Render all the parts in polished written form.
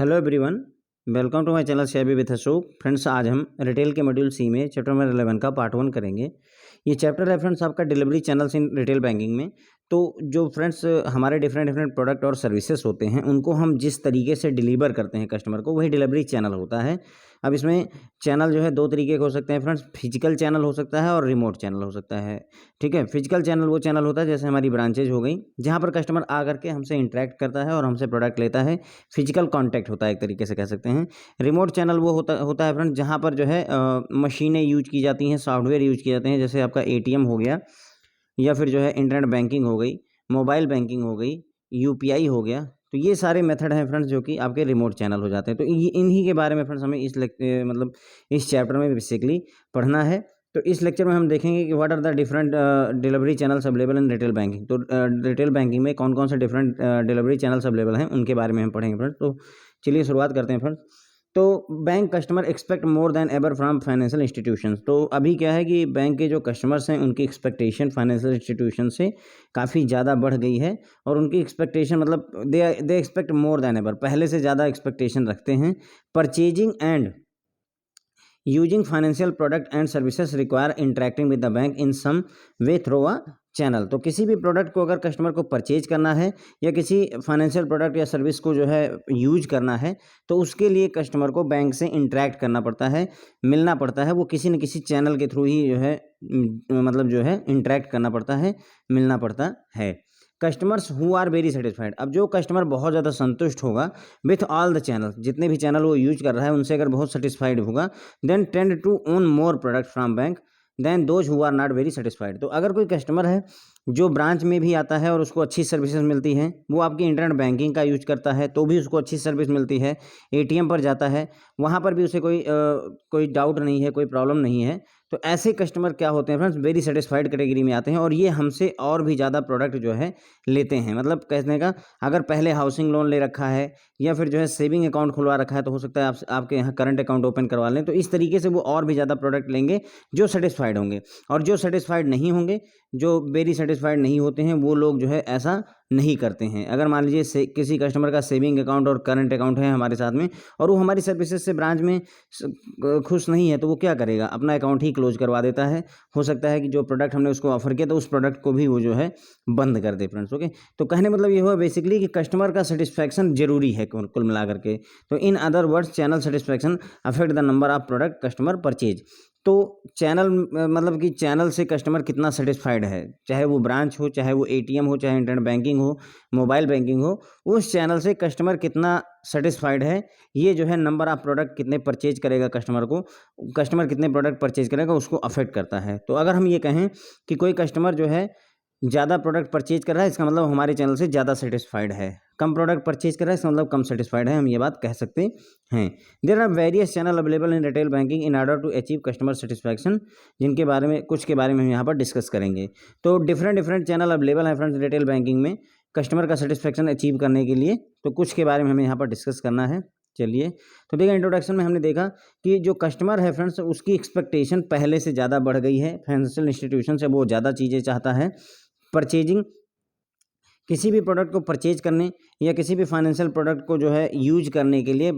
Hello everyone, welcome to my channel share with Ashok. Friends, आज हम retail के module सी में चैप्टर नंबर 11 का पार्ट 1 करेंगे। ये चैप्टर है फ्रेंड्स आपका delivery channels in retail banking में। तो जो फ्रेंड्स हमारे डिफरेंट प्रोडक्ट और सर्विसेज होते हैं उनको हम जिस तरीके से डिलीवर करते हैं कस्टमर को, वही डिलीवरी चैनल होता है। अब इसमें चैनल जो है दो तरीके के हो सकते हैं फ्रेंड्स, फिजिकल चैनल हो सकता है और रिमोट चैनल हो सकता है। ठीक है, फिजिकल चैनल वो चैनल होता है जैसे हमारी ब्रांचेज हो गई, जहाँ पर कस्टमर आ करके हमसे इंटरेक्ट करता है और हमसे प्रोडक्ट लेता है। फिजिकल कॉन्टैक्ट होता है, एक तरीके से कह सकते हैं। रिमोट चैनल वो होता है फ्रेंड्स जहाँ पर जो है मशीनें यूज की जाती हैं, सॉफ्टवेयर यूज किए जाते हैं, जैसे आपका एटीएम हो गया या फिर जो है इंटरनेट बैंकिंग हो गई, मोबाइल बैंकिंग हो गई, यूपीआई हो गया। तो ये सारे मेथड हैं फ्रेंड्स जो कि आपके रिमोट चैनल हो जाते हैं। तो ये इन्हीं के बारे में फ्रेंड्स हमें मतलब इस चैप्टर में बेसिकली पढ़ना है। तो इस लेक्चर में हम देखेंगे कि what are the different delivery channels available in retail banking. तो रिटेल बैंकिंग में कौन कौन से डिफरेंट डिलीवरी चैनल्स अवेलेबल हैं उनके बारे में हम पढ़ेंगे फ्रेंड्स। तो चलिए शुरुआत करते हैं फ्रेंड्स। तो bank customer expect more than ever from financial institutions. तो अभी क्या है कि बैंक के जो कस्टमर्स हैं उनकी एक्सपेक्टेशन फाइनेंशियल इंस्टीट्यूशन से काफ़ी ज़्यादा बढ़ गई है। और उनकी एक्सपेक्टेशन मतलब they expect more than ever, पहले से ज़्यादा एक्सपेक्टेशन रखते हैं। Purchasing and using financial product and services require interacting with the bank in some way through a channel. तो किसी भी प्रोडक्ट को अगर कस्टमर को परचेज करना है या किसी फाइनेंशियल प्रोडक्ट या सर्विस को जो है यूज करना है, तो उसके लिए कस्टमर को बैंक से इंटरेक्ट करना पड़ता है, मिलना पड़ता है। वो किसी न किसी चैनल के थ्रू ही जो है मतलब जो है इंटरेक्ट करना पड़ता है, मिलना पड़ता है। Customers who are very satisfied, अब जो कस्टमर बहुत ज़्यादा संतुष्ट होगा विथ ऑल द चैनल, जितने भी चैनल वो यूज कर रहा है उनसे अगर बहुत सेटिस्फाइड होगा, then tend to own more product from bank than those who are not very satisfied. तो अगर कोई कस्टमर है जो ब्रांच में भी आता है और उसको अच्छी सर्विसेज मिलती हैं, वो आपकी इंटरनेट बैंकिंग का यूज करता है तो भी उसको अच्छी सर्विस मिलती है, एटीएम पर जाता है वहाँ पर भी उसे कोई डाउट नहीं है, कोई प्रॉब्लम नहीं है, तो ऐसे कस्टमर क्या होते हैं फ्रेंड्स, वेरी सेटिस्फाइड कैटेगरी में आते हैं और ये हमसे और भी ज़्यादा प्रोडक्ट जो है लेते हैं। मतलब कहने का, अगर पहले हाउसिंग लोन ले रखा है या फिर जो है सेविंग अकाउंट खुलवा रखा है, तो हो सकता है आपके यहाँ करंट अकाउंट ओपन करवा लें। तो इस तरीके से वो और भी ज़्यादा प्रोडक्ट लेंगे जो सेटिस्फाइड होंगे। और जो सेटिस्फाइड नहीं होंगे, जो वेरी सेटिस्फाइड नहीं होते हैं, वो लोग जो है ऐसा नहीं करते हैं। अगर मान लीजिए किसी कस्टमर का सेविंग अकाउंट और करंट अकाउंट है हमारे साथ में और वो हमारी सर्विसेज से ब्रांच में खुश नहीं है, तो वो क्या करेगा, अपना अकाउंट ही क्लोज करवा देता है। हो सकता है कि जो प्रोडक्ट हमने उसको ऑफर किया तो उस प्रोडक्ट को भी वो जो है बंद कर दे फ्रेंड्स। ओके, तो कहने मतलब ये हुआ बेसिकली कि कस्टमर का सेटिस्फैक्शन जरूरी है कुल मिला करके। तो in other words, channel satisfaction affect the number of product customer purchase. तो चैनल मतलब कि चैनल से कस्टमर कितना सेटिस्फाइड है, चाहे वो ब्रांच हो, चाहे वो एटीएम हो, चाहे इंटरनेट बैंकिंग हो, मोबाइल बैंकिंग हो, उस चैनल से कस्टमर कितना सेटिस्फाइड है, ये जो है नंबर ऑफ प्रोडक्ट कितने परचेज करेगा कस्टमर कितने प्रोडक्ट परचेज करेगा उसको अफेक्ट करता है। तो अगर हम ये कहें कि कोई कस्टमर जो है ज़्यादा प्रोडक्ट परचेज कर रहा है, इसका मतलब हमारे चैनल से ज़्यादा सेटिस्फाइड है। कम प्रोडक्ट परचेज कर रहा है, इसका मतलब कम सेटिस्फाइड है, हम ये बात कह सकते हैं। There are various channel available in retail banking in order to achieve customer satisfaction, जिनके बारे में कुछ के बारे में हम यहाँ पर डिस्कस करेंगे। तो डिफरेंट चैनल अवेलेबल हैं फ्रेंड्स रिटेल बैंकिंग में कस्टमर का सेटिस्फैक्शन अचीव करने के लिए। तो कुछ के बारे में हमें यहाँ पर डिस्कस करना है। चलिए, तो देखिए इंट्रोडक्शन में हमने देखा कि जो कस्टमर है फ्रेंड्स उसकी एक्सपेक्टेशन पहले से ज़्यादा बढ़ गई है, फाइनेंशियल इंस्टीट्यूशन से वो ज़्यादा चीज़ें चाहता है। परचेजिंग, किसी भी प्रोडक्ट को परचेज करने या किसी भी फाइनेंशियल प्रोडक्ट को जो है यूज करने के लिए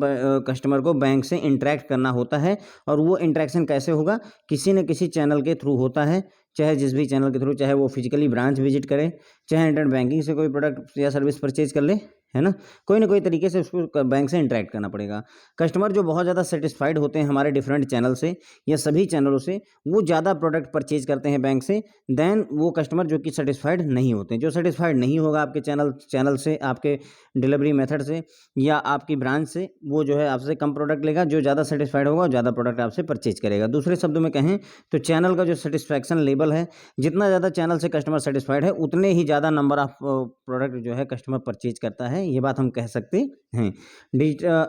कस्टमर को बैंक से इंटरेक्ट करना होता है। और वो इंटरेक्शन कैसे होगा, किसी न किसी चैनल के थ्रू होता है, चाहे जिस भी चैनल के थ्रू, चाहे वो फिजिकली ब्रांच विजिट करे, चाहे इंटरनेट बैंकिंग से कोई प्रोडक्ट या सर्विस परचेज कर ले, है ना, कोई ना कोई तरीके से उसको बैंक से इंटरेक्ट करना पड़ेगा। कस्टमर जो बहुत ज़्यादा सेटिस्फाइड होते हैं हमारे डिफरेंट चैनल से या सभी चैनलों से, वो ज़्यादा प्रोडक्ट परचेज करते हैं बैंक से देन वो कस्टमर जो कि सेटिस्फाइड नहीं होते। जो सेटिस्फाइड नहीं होगा आपके चैनल से, आपके डिलीवरी मेथड से या आपकी ब्रांच से, वो जो है आपसे कम प्रोडक्ट लेगा। जो ज़्यादा सेटिस्फाइड होगा वो ज़्यादा प्रोडक्ट आपसे परचेज करेगा। दूसरे शब्दों में कहें तो चैनल का जो सेटिस्फैक्शन लेवल है, जितना ज़्यादा चैनल से कस्टमर सेटिस्फाइड है उतने ही ज़्यादा नंबर ऑफ प्रोडक्ट जो है कस्टमर परचेज करता है, ये बात हम कह सकते हैं।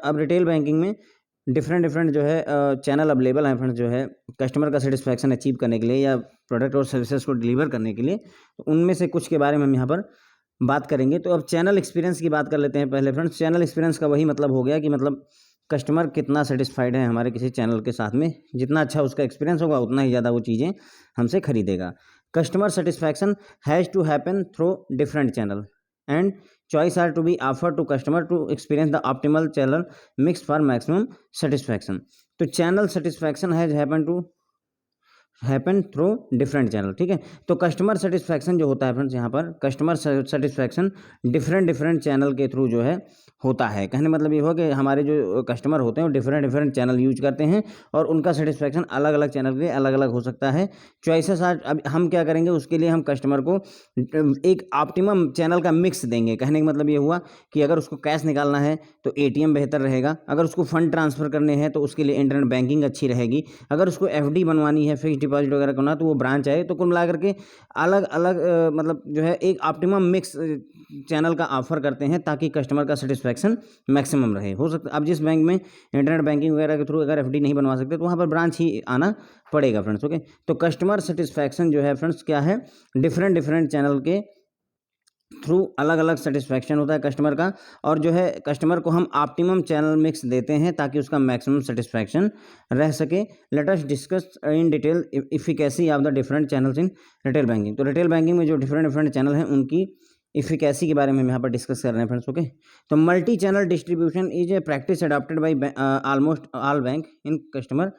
अब रिटेल बैंकिंग में डिफरेंट जो है चैनल अवेलेबल हैं फ्रेंड्स, जो है कस्टमर का सेटिस्फैक्शन अचीव करने के लिए या प्रोडक्ट और सर्विसेज को डिलीवर करने के लिए। तो उनमें से कुछ के बारे में हम यहाँ पर बात करेंगे। तो अब चैनल एक्सपीरियंस की बात कर लेते हैं पहले फ्रेंड्स। चैनल एक्सपीरियंस का वही मतलब हो गया कि मतलब कस्टमर कितना सेटिस्फाइड है हमारे किसी चैनल के साथ में, जितना अच्छा उसका एक्सपीरियंस होगा उतना ही ज़्यादा वो चीज़ें हमसे खरीदेगा। Customer satisfaction has to happen through different channel. and choice are to be offered to customer to experience the optimal channel mix for maximum satisfaction. तो channel satisfaction has happen through different channel, ठीक है। तो customer satisfaction जो होता है friends, यहाँ पर customer satisfaction different channel के थ्रू जो है होता है। कहने मतलब ये हुआ कि हमारे जो कस्टमर होते हैं वो डिफरेंट चैनल यूज करते हैं और उनका सेटिस्फैक्शन अलग अलग चैनल के अलग अलग हो सकता है। चॉइसेस आज अब हम क्या करेंगे, उसके लिए हम कस्टमर को एक ऑप्टिमम चैनल का मिक्स देंगे। कहने का मतलब ये हुआ कि अगर उसको कैश निकालना है तो एटीएम बेहतर रहेगा, अगर उसको फंड ट्रांसफ़र करने हैं तो उसके लिए इंटरनेट बैंकिंग अच्छी रहेगी, अगर उसको एफडी बनवानी है, फिक्स डिपॉजिट वगैरह करना तो वो ब्रांच आए। तो कुल मिला करके अलग अलग मतलब जो है एक ऑप्टिमम मिक्स चैनल का ऑफर करते हैं ताकि कस्टमर का सेटिस्फैक्शन मैक्सिमम रहे। हो सकता अब जिस बैंक में इंटरनेट बैंकिंग वगैरह के थ्रू अगर एफडी नहीं बनवा सकते तो वहाँ पर ब्रांच ही आना पड़ेगा फ्रेंड्स। ओके, तो कस्टमर सेटिस्फैक्शन जो है फ्रेंड्स क्या है, डिफरेंट चैनल के थ्रू अलग अलग सेटिस्फैक्शन होता है कस्टमर का, और जो है कस्टमर को हम ऑप्टिमम चैनल मिक्स देते हैं ताकि उसका मैक्सिमम सेटिस्फैक्शन रह सके। Let us discuss in detail efficacy of the different channels in retail banking. तो रिटेल बैंकिंग में जो डिफरेंट चैनल हैं उनकी इफिकेसी के बारे में हम यहाँ पर डिस्कस कर रहे हैं फ्रेंड्स। ओके, तो multi channel distribution is a practice adopted by almost all bank in customer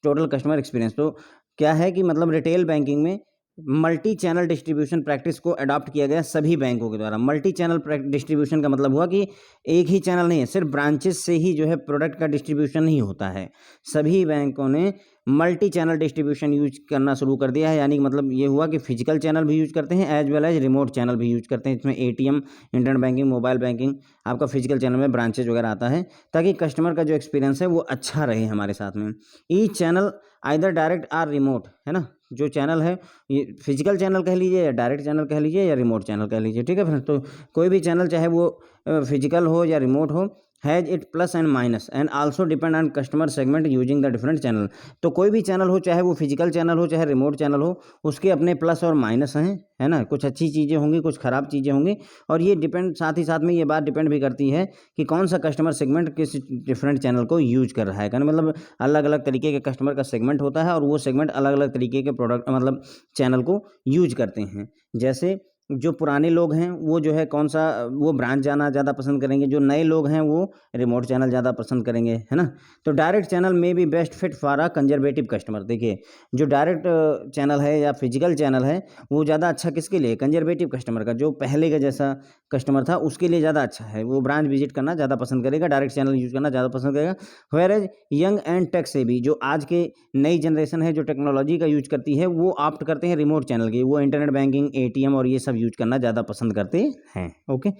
total customer experience. तो क्या है कि मतलब रिटेल बैंकिंग में मल्टी चैनल डिस्ट्रीब्यूशन प्रैक्टिस को अडॉप्ट किया गया सभी बैंकों के द्वारा। मल्टी चैनल डिस्ट्रीब्यूशन का मतलब हुआ कि एक ही चैनल नहीं है, सिर्फ ब्रांचेस से ही जो है प्रोडक्ट का डिस्ट्रीब्यूशन नहीं होता है। सभी बैंकों ने मल्टी चैनल डिस्ट्रीब्यूशन यूज करना शुरू कर दिया है। यानी कि मतलब ये हुआ कि फिजिकल चैनल भी यूज करते हैं as well as remote channel भी यूज करते हैं। इसमें ATM, internet banking, mobile banking, आपका फिजिकल चैनल में ब्रांचेज वगैरह आता है ताकि कस्टमर का जो एक्सपीरियंस है वो अच्छा रहे हमारे साथ में। Each channel either direct are remote, है ना, जो चैनल है ये फिजिकल चैनल कह लीजिए या डायरेक्ट चैनल कह लीजिए या रिमोट चैनल कह लीजिए, ठीक है फ्रेंड्स। तो कोई भी चैनल चाहे वो फिजिकल हो या रिमोट हो, has it plus and minus and also depend on customer segment using the different channel. तो कोई भी चैनल हो, चाहे वो फिजिकल चैनल हो चाहे रिमोट चैनल हो, उसके अपने प्लस और माइनस हैं, है ना। कुछ अच्छी चीज़ें होंगी, कुछ ख़राब चीज़ें होंगी, और ये डिपेंड साथ ही साथ में ये बात डिपेंड भी करती है कि कौन सा कस्टमर सेगमेंट किस डिफरेंट चैनल को यूज कर रहा है। कहने मतलब अलग अलग तरीके के कस्टमर का सेगमेंट होता है और वो सेगमेंट अलग अलग तरीके के प्रोडक्ट मतलब चैनल को यूज करते हैं। जैसे जो पुराने लोग हैं वो जो है कौन सा वो ब्रांच जाना ज़्यादा पसंद करेंगे, जो नए लोग हैं वो रिमोट चैनल ज़्यादा पसंद करेंगे, है ना। तो डायरेक्ट चैनल में भी best fit for a conservative customer. देखिए जो डायरेक्ट चैनल है या फिजिकल चैनल है वो ज़्यादा अच्छा किसके लिए, कंजर्वेटिव कस्टमर का, जो पहले का जैसा कस्टमर था उसके लिए ज़्यादा अच्छा है। वो ब्रांच विजिट करना ज़्यादा पसंद करेगा, डायरेक्ट चैनल यूज़ करना ज़्यादा पसंद करेगा। Whereas young and tech से भी, जो आज के नई जनरेशन है जो टेक्नोलॉजी का यूज करती है, वो ऑप्ट करते हैं रिमोट चैनल की। वो इंटरनेट बैंकिंग, एटीएम और ये सब यूज करना ज़्यादा पसंद करते हैं। ओके,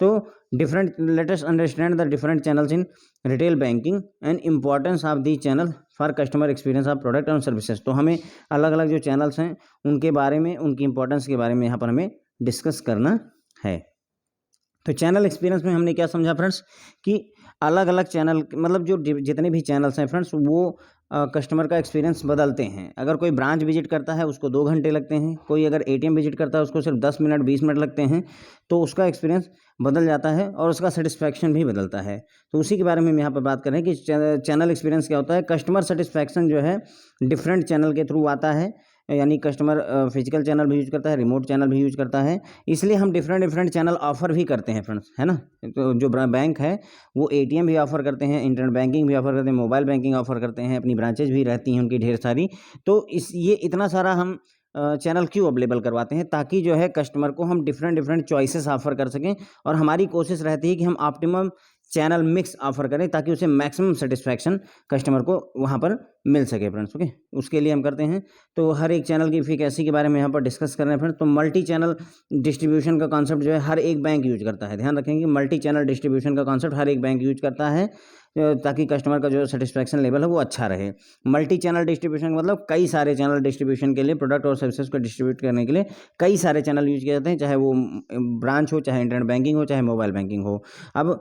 तो different let us understand the different channels in retail banking and importance of the channel for customer experience of product and services. तो हमें अलग अलग जो चैनल्स हैं उनके बारे में, उनकी इंपॉर्टेंस के बारे में यहाँ पर हमें डिस्कस करना है। तो चैनल एक्सपीरियंस में हमने क्या समझा फ्रेंड्स कि अलग अलग चैनल मतलब जो जितने भी चैनल्स हैं फ्रेंड्स वो कस्टमर का एक्सपीरियंस बदलते हैं। अगर कोई ब्रांच विजिट करता है उसको 2 घंटे लगते हैं, कोई अगर एटीएम विजिट करता है उसको सिर्फ 10 मिनट 20 मिनट लगते हैं, तो उसका एक्सपीरियंस बदल जाता है और उसका सेटिस्फैक्शन भी बदलता है। तो उसी के बारे में हम यहाँ पर बात करें कि चैनल एक्सपीरियंस क्या होता है। कस्टमर सेटिस्फैक्शन जो है डिफरेंट चैनल के थ्रू आता है, यानी कस्टमर फिजिकल चैनल भी यूज करता है, रिमोट चैनल भी यूज करता है, इसलिए हम डिफरेंट चैनल ऑफर भी करते हैं फ्रेंड्स, है ना। तो जो बैंक है वो एटीएम भी ऑफर करते हैं, इंटरनेट बैंकिंग भी ऑफर करते हैं, मोबाइल बैंकिंग ऑफर करते हैं, अपनी ब्रांचेज भी रहती हैं उनकी ढेर सारी। तो ये इतना सारा हम चैनल क्यों अवेलेबल करवाते हैं, ताकि जो है कस्टमर को हम डिफरेंट चॉइसेस ऑफर कर सकें, और हमारी कोशिश रहती है कि हम ऑप्टिमम चैनल मिक्स ऑफर करें ताकि उसे मैक्सिमम सेटिस्फैक्शन कस्टमर को वहाँ पर मिल सके फ्रेंड्स। ओके, उसके लिए हम करते हैं। तो हर एक चैनल की इफिकेसी के बारे में यहाँ पर डिस्कस कर रहे हैं फ्रेंड्स। तो मल्टी चैनल डिस्ट्रीब्यूशन का कॉन्सेप्ट जो है हर एक बैंक यूज करता है। ध्यान रखेंगे मल्टी चैनल डिस्ट्रीब्यूशन का कॉन्सेप्ट हर एक बैंक यूज करता है ताकि कस्टमर का जो सेटिस्फैक्शन लेवल है वो अच्छा रहे। मल्टी चैनल डिस्ट्रीब्यूशन मतलब कई सारे चैनल डिस्ट्रीब्यूशन के लिए, प्रोडक्ट और सर्विसेज को डिस्ट्रीब्यूट करने के लिए कई सारे चैनल यूज किए जाते हैं, चाहे वो ब्रांच हो, चाहे इंटरनेट बैंकिंग हो, चाहे मोबाइल बैंकिंग हो। अब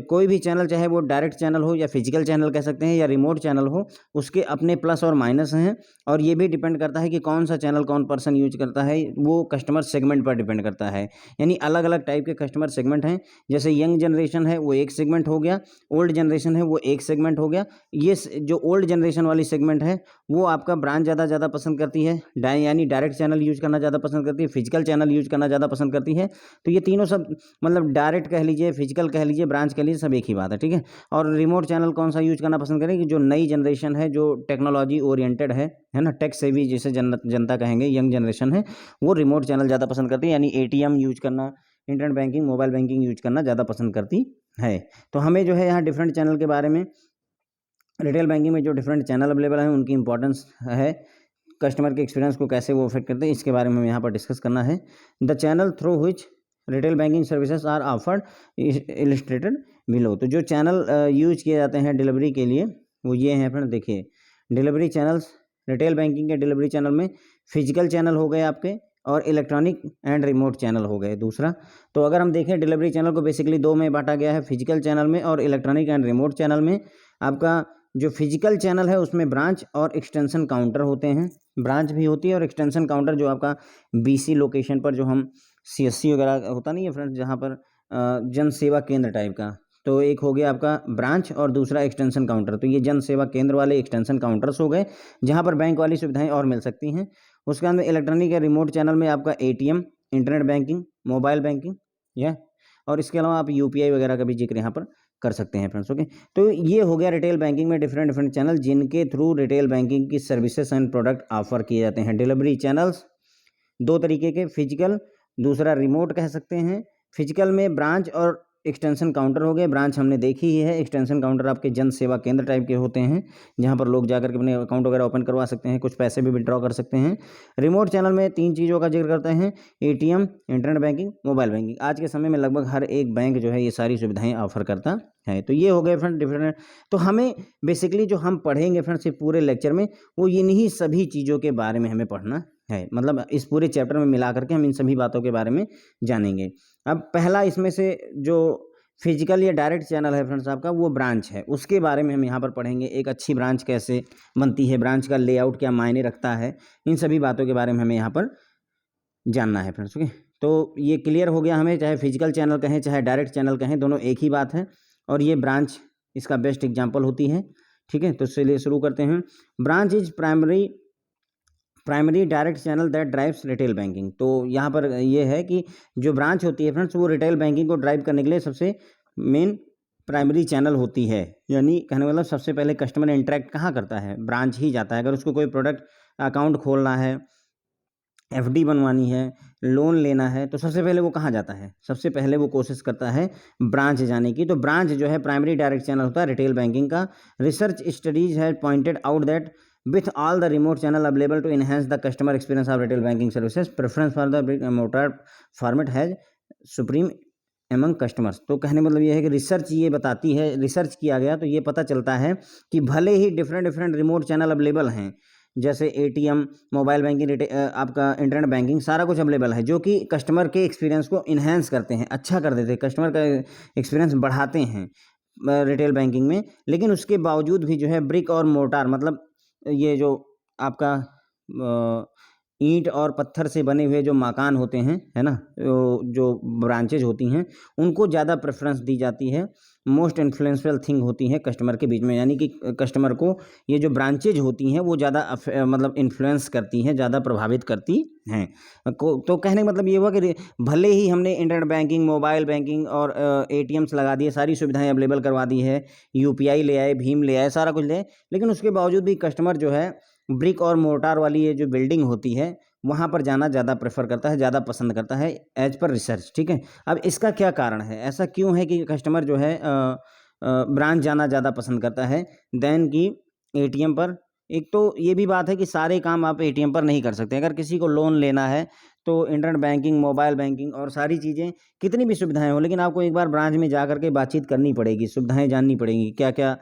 कोई भी चैनल, चाहे वो डायरेक्ट चैनल हो या फिजिकल चैनल कह सकते हैं या रिमोट चैनल हो, उसके अपने प्लस और माइनस हैं, और ये भी डिपेंड करता है कि कौन सा चैनल कौन पर्सन यूज करता है, वो कस्टमर सेगमेंट पर डिपेंड करता है। यानी अलग अलग टाइप के कस्टमर सेगमेंट हैं। जैसे यंग जनरेशन है वो एक सेगमेंट हो गया, ओल्ड जनरेशन है वो एक सेगमेंट हो गया। ये जो ओल्ड जनरेशन वाली सेगमेंट है वो आपका ब्रांच ज़्यादा पसंद करती है, यानी डायरेक्ट चैनल यूज़ करना ज़्यादा पसंद करती है, फिजिकल चैनल यूज़ करना ज़्यादा पसंद करती है। तो ये तीनों सब मतलब डायरेक्ट कह लीजिए, फिजिकल कह लीजिए, ब्रांच कह लीजिए, सब एक ही बात है, ठीक है। और रिमोट चैनल कौन सा यूज़ करना पसंद करें कि जो नई जनरेशन है, जो टेक्नोलॉजी ओरिएंटेड है ना, टेक सेवी जिसे जनता कहेंगे, यंग जनरेशन है, वो रिमोट चैनल ज़्यादा पसंद करती है, यानी एटीएम यूज़ करना, internet banking, mobile banking use करना ज़्यादा पसंद करती है। तो हमें जो है यहाँ डिफरेंट चैनल के बारे में, रिटेल बैंकिंग में जो डिफरेंट चैनल अवेलेबल हैं उनकी इंपॉर्टेंस है, कस्टमर के एक्सपीरियंस को कैसे वो अफेक्ट करते हैं, इसके बारे में हमें यहाँ पर डिस्कस करना है। The channel through which retail banking services are offered illustrated below. तो जो चैनल यूज किए जाते हैं डिलीवरी के लिए वो ये हैं फ्रेंड, देखिए डिलीवरी चैनल्स रिटेल बैंकिंग के डिलीवरी चैनल में फिजिकल चैनल हो गए आपके और इलेक्ट्रॉनिक एंड रिमोट चैनल हो गए दूसरा। तो अगर हम देखें डिलीवरी चैनल को बेसिकली दो में बांटा गया है, फिजिकल चैनल में और इलेक्ट्रॉनिक एंड रिमोट चैनल में। आपका जो फिजिकल चैनल है उसमें ब्रांच और एक्सटेंशन काउंटर होते हैं, ब्रांच भी होती है और एक्सटेंशन काउंटर जो आपका बीसी लोकेशन पर, जो हम सीएससी वगैरह होता नहीं है फ्रेंड्स, जहाँ पर जन सेवा केंद्र टाइप का, तो एक हो गया आपका ब्रांच और दूसरा एक्सटेंशन काउंटर। तो ये जन सेवा केंद्र वाले एक्सटेंशन काउंटर्स हो गए जहाँ पर बैंक वाली सुविधाएं और मिल सकती हैं। उसके अंदर इलेक्ट्रॉनिक या रिमोट चैनल में आपका ATM, internet banking, mobile banking या और इसके अलावा आप यूपीआई वगैरह का भी जिक्र यहाँ पर कर सकते हैं फ्रेंड्स। ओके, तो ये हो गया रिटेल बैंकिंग में डिफरेंट चैनल जिनके थ्रू रिटेल बैंकिंग की सर्विसेज एंड प्रोडक्ट ऑफर किए जाते हैं। डिलीवरी चैनल्स दो तरीके के, फिजिकल, दूसरा रिमोट कह सकते हैं। फिजिकल में ब्रांच और एक्सटेंशन काउंटर हो गए, ब्रांच हमने देखी ही है, एक्सटेंशन काउंटर आपके जन सेवा केंद्र टाइप के होते हैं जहां पर लोग जाकर के अपने अकाउंट वगैरह ओपन करवा सकते हैं, कुछ पैसे भी विड्रॉ कर सकते हैं। रिमोट चैनल में तीन चीज़ों का जिक्र करते हैं, ATM, internet banking, mobile banking. आज के समय में लगभग हर एक बैंक जो है ये सारी सुविधाएं ऑफर करता है। तो ये हो गए फ्रेंड डिफरेंट। तो हमें बेसिकली जो हम पढ़ेंगे फ्रेंड्स पूरे लेक्चर में वो इन्हीं सभी चीज़ों के बारे में हमें पढ़ना है, मतलब इस पूरे चैप्टर में मिला करके हम इन सभी बातों के बारे में जानेंगे। अब पहला इसमें से जो फिजिकल या डायरेक्ट चैनल है फ्रेंड्स आपका, वो ब्रांच है, उसके बारे में हम यहाँ पर पढ़ेंगे। एक अच्छी ब्रांच कैसे बनती है, ब्रांच का लेआउट क्या मायने रखता है, इन सभी बातों के बारे में हमें यहाँ पर जानना है फ्रेंड्स। ओके, तो ये क्लियर हो गया हमें, चाहे फिजिकल चैनल कहें चाहे डायरेक्ट चैनल कहें, दोनों एक ही बात है और ये ब्रांच इसका बेस्ट एग्जाम्पल होती है। ठीक है, तो चलिए शुरू करते हैं। Branch is primary direct channel that drives retail banking. तो यहाँ पर ये है कि जो ब्रांच होती है फ्रेंड्स वो रिटेल बैंकिंग को ड्राइव करने के लिए सबसे मेन प्राइमरी चैनल होती है, यानी कहने मतलब सबसे पहले कस्टमर इंटरेक्ट कहाँ करता है, ब्रांच ही जाता है। अगर उसको कोई प्रोडक्ट अकाउंट खोलना है, एफडी बनवानी है, लोन लेना है, तो सबसे पहले वो कहाँ जाता है, सबसे पहले वो कोशिश करता है ब्रांच जाने की। तो ब्रांच जो है प्राइमरी डायरेक्ट चैनल होता है रिटेल बैंकिंग का। Research studies has pointed out that with all the remote channel available to enhance the customer experience of retail banking services, preference for the brick and mortar format has supreme among customers। तो कहने मतलब ये है कि research ये बताती है, research किया गया तो ये पता चलता है कि भले ही डिफरेंट रिमोट चैनल अवेलेबल हैं, जैसे एटीएम, मोबाइल बैंकिंग, आपका इंटरनेट बैंकिंग, सारा कुछ अवेलेबल है जो कि कस्टमर के एक्सपीरियंस को इन्हेंस करते हैं, अच्छा कर देते हैं, कस्टमर का एक्सपीरियंस बढ़ाते हैं रिटेल बैंकिंग में। लेकिन उसके बावजूद भी जो है ब्रिक और मोर्टार, मतलब ये जो आपका ईंट और पत्थर से बने हुए जो मकान होते हैं, है ना, जो ब्रांचेज होती हैं उनको ज़्यादा प्रेफरेंस दी जाती है, मोस्ट इन्फ्लुएंशियल थिंग होती है कस्टमर के बीच में, यानी कि कस्टमर को ये जो ब्रांचेज होती हैं वो ज़्यादा मतलब इन्फ्लुएंस करती हैं, ज़्यादा प्रभावित करती हैं। तो कहने का मतलब ये हुआ कि भले ही हमने इंटरनेट बैंकिंग, मोबाइल बैंकिंग और एटीएम्स लगा दिए, सारी सुविधाएं अवेलेबल करवा दी है, यूपीआई ले आए, भीम ले आए, सारा कुछ ले आए, लेकिन उसके बावजूद भी कस्टमर जो है ब्रिक और मोर्टार वाली ये जो बिल्डिंग होती है वहाँ पर जाना ज़्यादा प्रेफर करता है, ज़्यादा पसंद करता है एज पर रिसर्च। ठीक है, अब इसका क्या कारण है, ऐसा क्यों है कि कस्टमर जो है ब्रांच जाना ज़्यादा पसंद करता है देन कि एटीएम पर। एक तो ये भी बात है कि सारे काम आप एटीएम पर नहीं कर सकते। अगर किसी को लोन लेना है तो इंटरनेट बैंकिंग, मोबाइल बैंकिंग और सारी चीज़ें, कितनी भी सुविधाएं हो, लेकिन आपको एक बार ब्रांच में जा करके बातचीत करनी पड़ेगी, सुविधाएं जाननी पड़ेंगी, क्या क्या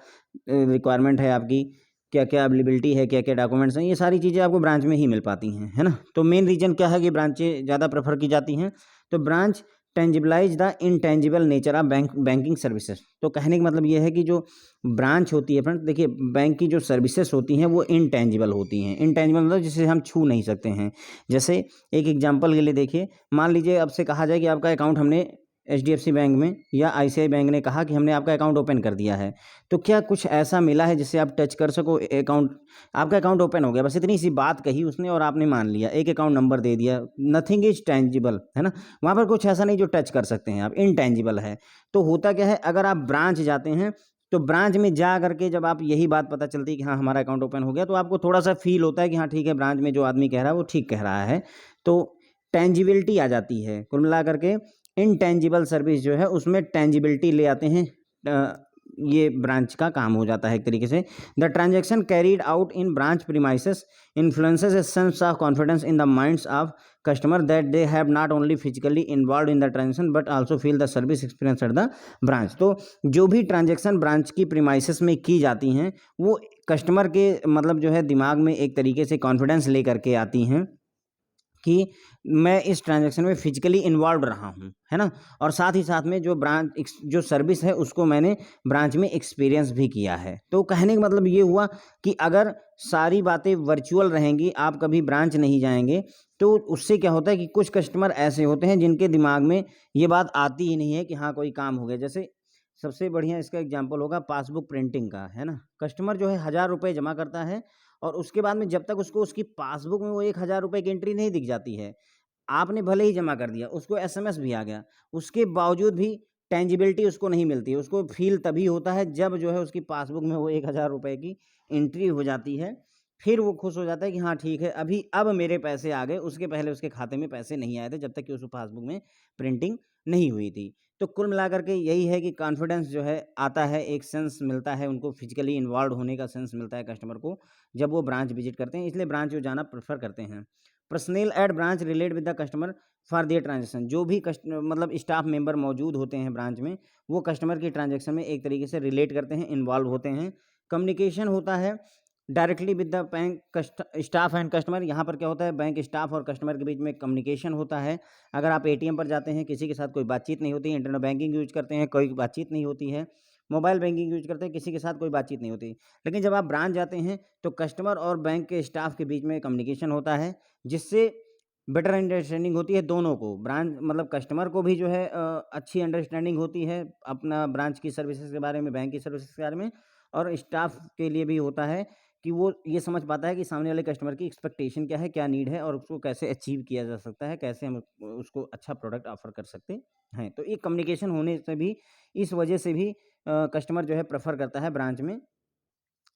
रिक्वायरमेंट है आपकी, क्या क्या अवेलेबिलिटी है, क्या क्या डॉक्यूमेंट्स हैं, ये सारी चीज़ें आपको ब्रांच में ही मिल पाती हैं, है ना। तो मेन रीज़न क्या है कि ब्रांचें ज़्यादा प्रेफर की जाती हैं। तो branch tangibilize the intangible nature of banking services. तो कहने का मतलब ये है कि जो ब्रांच होती है फ्रेंड्स, देखिए बैंक की जो सर्विसेज होती हैं वो इनटेंजिबल होती हैं। इनटेंजिबल मतलब जिसे हम छू नहीं सकते हैं। जैसे एक एग्जांपल के लिए देखिए, मान लीजिए आपसे कहा जाए कि आपका अकाउंट हमने एचडीएफसी बैंक में या आईसीआई बैंक ने कहा कि हमने आपका अकाउंट ओपन कर दिया है, तो क्या कुछ ऐसा मिला है जिससे आप टच कर सको अकाउंट, आपका अकाउंट ओपन हो गया, बस इतनी सी बात कही उसने और आपने मान लिया, एक अकाउंट नंबर दे दिया, नथिंग इज टेंजिबल, है ना, वहाँ पर कुछ ऐसा नहीं जो टच कर सकते हैं आप, इनटेंजिबल है। तो होता क्या है, अगर आप ब्रांच जाते हैं तो ब्रांच में जा करके जब आप यही बात पता चलती है कि हाँ हमारा अकाउंट ओपन हो गया, तो आपको थोड़ा सा फील होता है कि हाँ ठीक है, ब्रांच में जो आदमी कह रहा है वो ठीक कह रहा है, तो टेंजिबिलिटी आ जाती है। कुल मिला करके इनटेंजिबल सर्विस जो है उसमें टेंजिबिलिटी ले आते हैं, ये ब्रांच का काम हो जाता है एक तरीके से। The transaction carried out in branch premises influences a sense of confidence in the minds of customer that they have not only physically involve in the transaction but also feel the service experience at the branch. तो जो भी transaction branch की premises में की जाती हैं वो customer के मतलब जो है दिमाग में एक तरीके से कॉन्फिडेंस लेकर के आती हैं कि मैं इस ट्रांजैक्शन में फिजिकली इन्वॉल्व रहा हूँ, है ना, और साथ ही साथ में जो ब्रांच जो सर्विस है उसको मैंने ब्रांच में एक्सपीरियंस भी किया है। तो कहने का मतलब ये हुआ कि अगर सारी बातें वर्चुअल रहेंगी, आप कभी ब्रांच नहीं जाएंगे, तो उससे क्या होता है कि कुछ कस्टमर ऐसे होते हैं जिनके दिमाग में ये बात आती ही नहीं है कि हाँ कोई काम हो गया। जैसे सबसे बढ़िया इसका एग्जाम्पल होगा पासबुक प्रिंटिंग का, है ना, कस्टमर जो है 1000 रुपये जमा करता है और उसके बाद में जब तक उसको उसकी पासबुक में वो 1000 रुपये की एंट्री नहीं दिख जाती है, आपने भले ही जमा कर दिया, उसको एसएमएस भी आ गया, उसके बावजूद भी टेंजिबिलिटी उसको नहीं मिलती है। उसको फील तभी होता है जब जो है उसकी पासबुक में वो 1000 रुपये की एंट्री हो जाती है, फिर वो खुश हो जाता है कि हाँ ठीक है अभी अब मेरे पैसे आ गए, उसके पहले उसके खाते में पैसे नहीं आए थे जब तक कि उस पासबुक में प्रिंटिंग नहीं हुई थी। तो कुल मिलाकर के यही है कि कॉन्फिडेंस जो है आता है, एक सेंस मिलता है उनको, फिजिकली इन्वॉल्व होने का सेंस मिलता है कस्टमर को जब वो ब्रांच विजिट करते हैं, इसलिए ब्रांच वो जाना प्रेफर करते हैं। Personal at branch relate with the customer for their transaction, जो भी मतलब स्टाफ मेंबर मौजूद होते हैं ब्रांच में, वो कस्टमर की ट्रांजेक्शन में एक तरीके से रिलेट करते हैं, इन्वॉल्व होते हैं। कम्युनिकेशन होता है directly with the bank staff and customer, यहाँ पर क्या होता है बैंक स्टाफ और कस्टमर के बीच में कम्युनिकेशन होता है। अगर आप एटीएम पर जाते हैं किसी के साथ कोई बातचीत नहीं होती, इंटरनेट बैंकिंग यूज करते हैं कोई बातचीत नहीं होती है, मोबाइल बैंकिंग यूज करते हैं किसी के साथ कोई बातचीत नहीं होती। लेकिन जब आप ब्रांच जाते हैं तो कस्टमर और बैंक के स्टाफ के बीच में कम्युनिकेशन होता है, जिससे बेटर अंडरस्टैंडिंग होती है दोनों को, ब्रांच मतलब कस्टमर को भी जो है अच्छी अंडरस्टैंडिंग होती है अपना ब्रांच की सर्विसेज के बारे में, बैंक की सर्विसेज के बारे में, और स्टाफ के लिए भी होता है कि वो ये समझ पाता है कि सामने वाले कस्टमर की एक्सपेक्टेशन क्या है, क्या नीड है और उसको कैसे अचीव किया जा सकता है, कैसे हम उसको अच्छा प्रोडक्ट ऑफर कर सकते हैं। तो ये कम्युनिकेशन होने से भी, इस वजह से भी कस्टमर जो है प्रेफर करता है ब्रांच में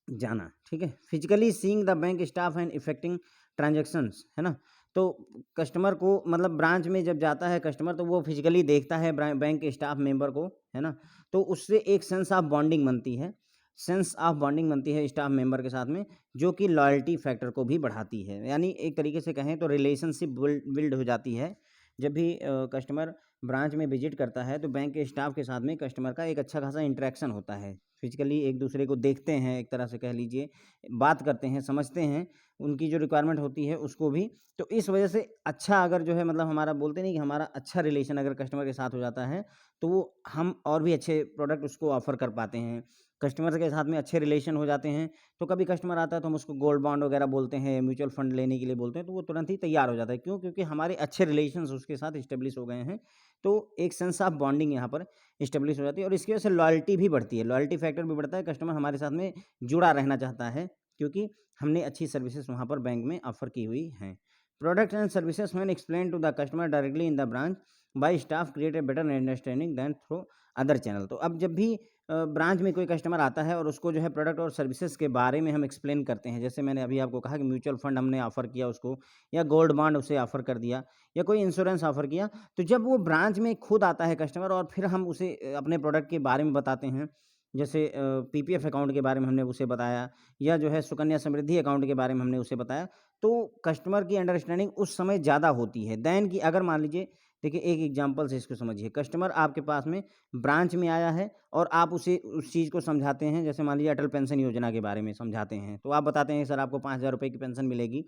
जाना, ठीक है। Physically seeing the bank staff and affecting transactions, है ना, तो कस्टमर को मतलब ब्रांच में जब जाता है कस्टमर तो वो फिजिकली देखता है बैंक के स्टाफ मेंबर को, है ना, तो उससे एक सेंस ऑफ बॉन्डिंग बनती है, सेंस ऑफ बॉन्डिंग बनती है स्टाफ मेंबर के साथ में, जो कि लॉयल्टी फैक्टर को भी बढ़ाती है। यानी एक तरीके से कहें तो रिलेशनशिप बिल्ड हो जाती है। जब भी कस्टमर ब्रांच में विजिट करता है तो बैंक के स्टाफ के साथ में कस्टमर का एक अच्छा खासा इंटरेक्शन होता है, फिजिकली एक दूसरे को देखते हैं, एक तरह से कह लीजिए बात करते हैं, समझते हैं उनकी जो रिक्वायरमेंट होती है उसको भी। तो इस वजह से अच्छा अगर जो है मतलब हमारा बोलते नहीं कि हमारा अच्छा रिलेशन अगर कस्टमर के साथ हो जाता है तो वो हम और भी अच्छे प्रोडक्ट उसको ऑफर कर पाते हैं। कस्टमर के साथ में अच्छे रिलेशन हो जाते हैं तो कभी कस्टमर आता है तो हम उसको गोल्ड बॉन्ड वगैरह बोलते हैं, म्यूचुअल फंड लेने के लिए बोलते हैं, तो वो तुरंत ही तैयार हो जाता है। क्यों? क्योंकि हमारे अच्छे रिलेशंस उसके साथ इस्टेब्लिश हो गए हैं। तो एक सेंस ऑफ बॉन्डिंग यहाँ पर इस्टेब्लिश हो जाती है और इसकी वजह से लॉयल्टी भी बढ़ती है, लॉयल्टी फैक्टर भी बढ़ता है, कस्टमर हमारे साथ में जुड़ा रहना चाहता है क्योंकि हमने अच्छी सर्विसेज वहाँ पर बैंक में ऑफर की हुई हैं। Product and services when explain to the customer directly in the branch by staff create a better understanding than through other channel. तो अब जब भी ब्रांच में कोई कस्टमर आता है और उसको जो है प्रोडक्ट और सर्विसेज के बारे में हम एक्सप्लेन करते हैं, जैसे मैंने अभी आपको कहा कि म्यूचुअल फंड हमने ऑफर किया उसको, या गोल्ड बॉन्ड उसे ऑफर कर दिया, या कोई इंश्योरेंस ऑफर किया, तो जब वो ब्रांच में खुद आता है कस्टमर और फिर हम उसे अपने प्रोडक्ट के बारे में बताते हैं, जैसे पीपीएफ अकाउंट के बारे में हमने उसे बताया, या जो है सुकन्या समृद्धि अकाउंट के बारे में हमने उसे बताया, तो कस्टमर की अंडरस्टैंडिंग उस समय ज़्यादा होती है देन कि अगर मान लीजिए, देखिए एक एग्जांपल से इसको समझिए, कस्टमर आपके पास में ब्रांच में आया है और आप उसे उस चीज़ को समझाते हैं, जैसे मान लीजिए अटल पेंशन योजना के बारे में समझाते हैं, तो आप बताते हैं सर आपको 5000 रुपये की पेंशन मिलेगी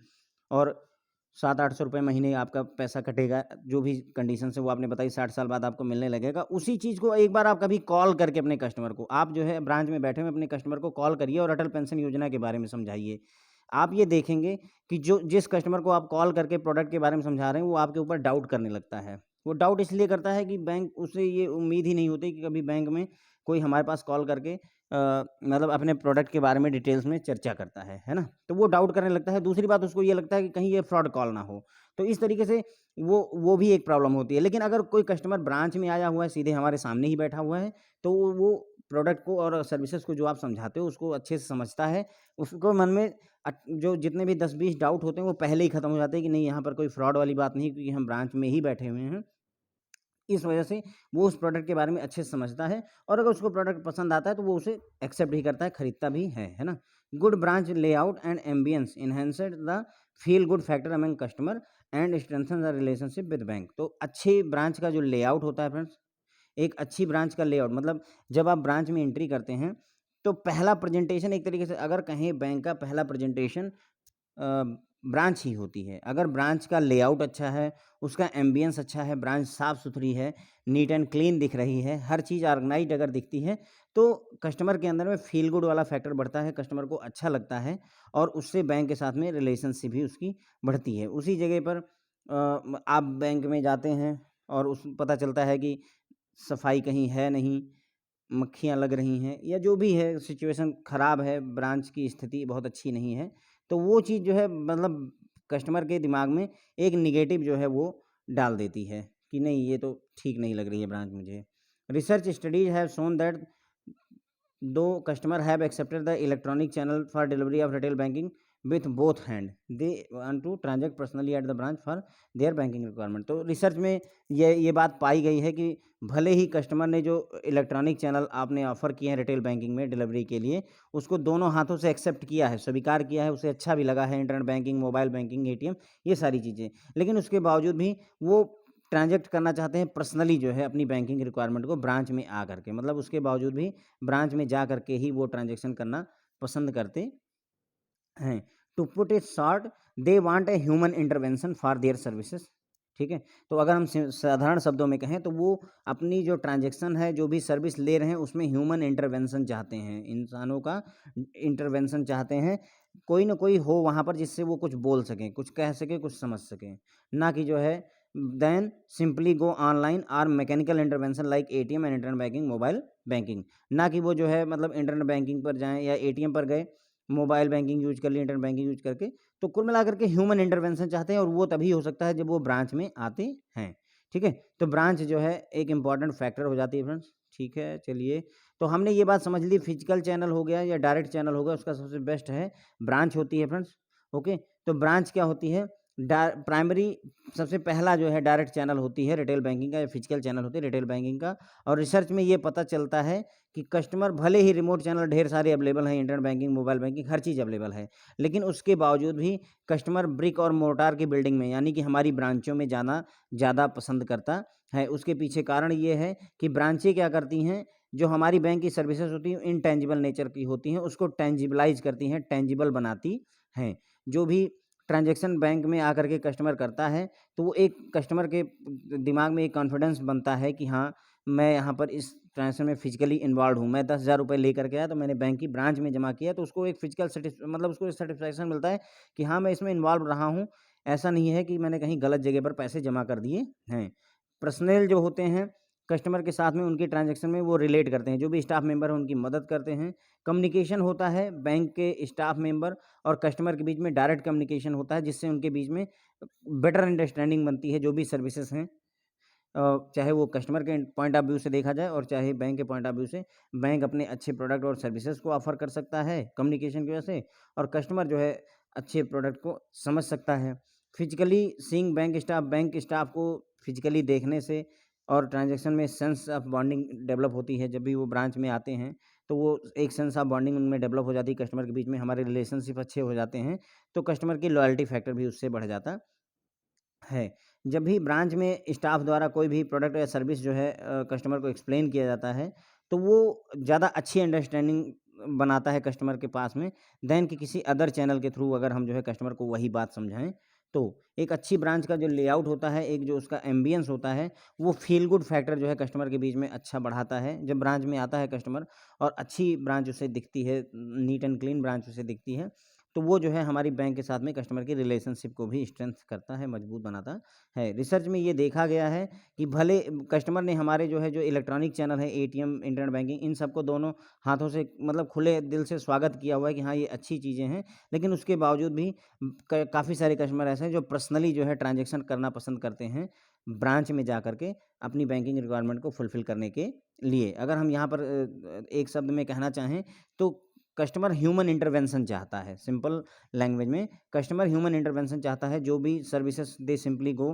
और 700-800 रुपये महीने आपका पैसा कटेगा, जो भी कंडीशन है वो आपने बताई, 60 साल बाद आपको मिलने लगेगा। उसी चीज़ को एक बार आप कभी कॉल करके अपने कस्टमर को, आप जो है ब्रांच में बैठे हुए अपने कस्टमर को कॉल करिए और अटल पेंशन योजना के बारे में समझाइए। आप ये देखेंगे कि जो जिस कस्टमर को आप कॉल करके प्रोडक्ट के बारे में समझा रहे हैं वो आपके ऊपर डाउट करने लगता है, वो डाउट इसलिए करता है कि बैंक उसे ये उम्मीद ही नहीं होती कि कभी बैंक में कोई हमारे पास कॉल करके मतलब अपने प्रोडक्ट के बारे में डिटेल्स में चर्चा करता है ना? तो वो डाउट करने लगता है। दूसरी बात उसको ये लगता है कि कहीं ये फ्रॉड कॉल ना हो। तो इस तरीके से वो भी एक प्रॉब्लम होती है। लेकिन अगर कोई कस्टमर ब्रांच में आया हुआ है, सीधे हमारे सामने ही बैठा हुआ है, तो वो प्रोडक्ट को और सर्विसेज़ को जो आप समझाते हो उसको अच्छे से समझता है। उसको मन में जो जितने भी 10-20 डाउट होते हैं वो पहले ही खत्म हो जाते हैं कि नहीं, यहाँ पर कोई फ्रॉड वाली बात नहीं, क्योंकि हम ब्रांच में ही बैठे हुए हैं। इस वजह से वो उस प्रोडक्ट के बारे में अच्छे से समझता है, और अगर उसको प्रोडक्ट पसंद आता है तो वो उसे एक्सेप्ट भी करता है, खरीदता भी है ना? Good branch layout and ambience enhanced the feel good factor among customer and strengthen the relationship with bank. तो अच्छी ब्रांच का जो लेआउट होता है फ्रेंड्स, एक अच्छी ब्रांच का लेआउट मतलब जब आप ब्रांच में एंट्री करते हैं, तो पहला प्रेजेंटेशन एक तरीके से अगर कहें बैंक का पहला प्रेजेंटेशन ब्रांच ही होती है। अगर ब्रांच का लेआउट अच्छा है, उसका एम्बियंस अच्छा है, ब्रांच साफ़-सुथरी है, नीट एंड क्लीन दिख रही है, हर चीज़ ऑर्गनाइज़्ड अगर दिखती है, तो कस्टमर के अंदर में फ़ील गुड वाला फैक्टर बढ़ता है, कस्टमर को अच्छा लगता है और उससे बैंक के साथ में रिलेशनशिप भी उसकी बढ़ती है। उसी जगह पर आप बैंक में जाते हैं और उस पता चलता है कि सफाई कहीं है नहीं, मक्खियाँ लग रही हैं या जो भी है, सिचुएशन ख़राब है, ब्रांच की स्थिति बहुत अच्छी नहीं है, तो वो चीज़ जो है मतलब कस्टमर के दिमाग में एक नेगेटिव जो है वो डाल देती है कि नहीं, ये तो ठीक नहीं लग रही है ब्रांच मुझे। Research studies have shown that Though customer have accepted the electronic channel for delivery of retail banking with both hand, they want to transact personally at the branch for their banking requirement। तो research में ये बात पाई गई है कि भले ही customer ने जो इलेक्ट्रॉनिक चैनल आपने ऑफ़र किए हैं रिटेल बैंकिंग में डिलीवरी के लिए, उसको दोनों हाथों से एक्सेप्ट किया है, स्वीकार किया है, उसे अच्छा भी लगा है, internet banking, mobile banking, ATM, ये सारी चीज़ें। लेकिन उसके बावजूद भी वो ट्रांज़ैक्ट करना चाहते हैं पर्सनली जो है अपनी बैंकिंग रिक्वायरमेंट को ब्रांच में आ करके, मतलब उसके बावजूद भी ब्रांच में जा करके ही वो ट्रांज़ैक्शन करना पसंद करते हैं। To put it short, they want a human intervention for their services. ठीक है? तो अगर हम साधारण शब्दों में कहें तो वो अपनी जो ट्रांज़ैक्शन है, जो भी सर्विस ले रहे हैं उसमें ह्यूमन इंटरवेंशन चाहते हैं, इंसानों का इंटरवेंशन चाहते हैं। कोई न कोई हो वहाँ पर जिससे वो कुछ बोल सकें, कुछ कह सकें, कुछ समझ सकें। ना कि जो है देन सिंपली गो ऑनलाइन और mechanical intervention like ATM and internet banking, mobile banking. ना कि वो जो है मतलब इंटरनेट बैंकिंग पर जाएँ या एटीएम पर गए, मोबाइल बैंकिंग यूज़ कर ली, इंटरनेट बैंकिंग यूज़ करके। तो कुल मिलाकर के ह्यूमन इंटरवेंशन चाहते हैं और वो तभी हो सकता है जब वो ब्रांच में आते हैं। ठीक है? तो ब्रांच जो है एक इम्पॉर्टेंट फैक्टर हो जाती है फ्रेंड्स। ठीक है, चलिए। तो हमने ये बात समझ ली, फिजिकल चैनल हो गया या डायरेक्ट चैनल हो गया, उसका सबसे बेस्ट है ब्रांच होती है फ्रेंड्स। ओके? तो ब्रांच क्या होती है? प्राइमरी सबसे पहला जो है डायरेक्ट चैनल होती है रिटेल बैंकिंग का, या फिजिकल चैनल होती है रिटेल बैंकिंग का। और रिसर्च में ये पता चलता है कि कस्टमर भले ही रिमोट चैनल ढेर सारे अवेलेबल हैं, इंटरनेट बैंकिंग, मोबाइल बैंकिंग, हर चीज़ अवेलेबल है, लेकिन उसके बावजूद भी कस्टमर ब्रिक और मोर्टार की बिल्डिंग में यानी कि हमारी ब्रांचों में जाना ज़्यादा पसंद करता है। उसके पीछे कारण ये है कि ब्रांचें क्या करती हैं, जो हमारी बैंक की सर्विसेज होती हैं इनटेंजिबल नेचर की होती हैं, उसको टेंजिबलाइज करती हैं, टेंजिबल बनाती हैं। जो भी ट्रांजैक्शन बैंक में आकर के कस्टमर करता है, तो वो एक कस्टमर के दिमाग में एक कॉन्फिडेंस बनता है कि हाँ, मैं यहाँ पर इस ट्रांज़ैक्शन में फिज़िकली इन्वॉल्वड हूँ। मैं 10,000 रुपए लेकर के आया, तो मैंने बैंक की ब्रांच में जमा किया, तो उसको एक फिज़िकल मतलब उसको सैटिस्फैक्शन मिलता है कि हाँ, मैं इसमें इन्वॉल्व रहा हूँ। ऐसा नहीं है कि मैंने कहीं गलत जगह पर पैसे जमा कर दिए हैं। पर्सनल जो होते हैं, कस्टमर के साथ में उनके ट्रांज़ैक्शन में वो रिलेट करते हैं, जो भी स्टाफ मेंबर हैं उनकी मदद करते हैं। कम्युनिकेशन होता है बैंक के स्टाफ मेंबर और कस्टमर के बीच में, डायरेक्ट कम्युनिकेशन होता है, जिससे उनके बीच में बेटर अंडरस्टैंडिंग बनती है। जो भी सर्विसेज हैं, चाहे वो कस्टमर के पॉइंट ऑफ व्यू से देखा जाए और चाहे बैंक के पॉइंट ऑफ व्यू से, बैंक अपने अच्छे प्रोडक्ट और सर्विसेज को ऑफर कर सकता है कम्युनिकेशन की वजह से, और कस्टमर जो है अच्छे प्रोडक्ट को समझ सकता है। फिजिकली सीइंग बैंक स्टाफ को फिजिकली देखने से और ट्रांजैक्शन में सेंस ऑफ बॉन्डिंग डेवलप होती है। जब भी वो ब्रांच में आते हैं तो वो एक सेंस ऑफ बॉन्डिंग उनमें डेवलप हो जाती है, कस्टमर के बीच में हमारे रिलेशनशिप अच्छे हो जाते हैं, तो कस्टमर की लॉयल्टी फैक्टर भी उससे बढ़ जाता है। जब भी ब्रांच में स्टाफ द्वारा कोई भी प्रोडक्ट या सर्विस जो है कस्टमर को एक्सप्लेन किया जाता है, तो वो ज़्यादा अच्छी अंडरस्टैंडिंग बनाता है कस्टमर के पास में देन कि किसी अदर चैनल के थ्रू अगर हम जो है कस्टमर को वही बात समझाएँ। तो एक अच्छी ब्रांच का जो लेआउट होता है, एक जो उसका एम्बियंस होता है, वो फ़ील गुड फैक्टर जो है कस्टमर के बीच में अच्छा बढ़ाता है। जब ब्रांच में आता है कस्टमर और अच्छी ब्रांच उसे दिखती है, नीट एंड क्लीन ब्रांच उसे दिखती है, तो वो जो है हमारी बैंक के साथ में कस्टमर की रिलेशनशिप को भी स्ट्रेंथ करता है, मजबूत बनाता है। रिसर्च में ये देखा गया है कि भले कस्टमर ने हमारे जो है जो इलेक्ट्रॉनिक चैनल है, एटीएम, इंटरनेट बैंकिंग, इन सबको दोनों हाथों से मतलब खुले दिल से स्वागत किया हुआ है कि हाँ ये अच्छी चीज़ें हैं, लेकिन उसके बावजूद भी काफ़ी सारे कस्टमर ऐसे हैं जो पर्सनली जो है ट्रांजेक्शन करना पसंद करते हैं ब्रांच में जा करके अपनी बैंकिंग रिक्वायरमेंट को फुलफ़िल करने के लिए। अगर हम यहाँ पर एक शब्द में कहना चाहें तो कस्टमर ह्यूमन इंटरवेंशन चाहता है। सिंपल लैंग्वेज में कस्टमर ह्यूमन इंटरवेंशन चाहता है। जो भी सर्विसेज दे सिंपली गो,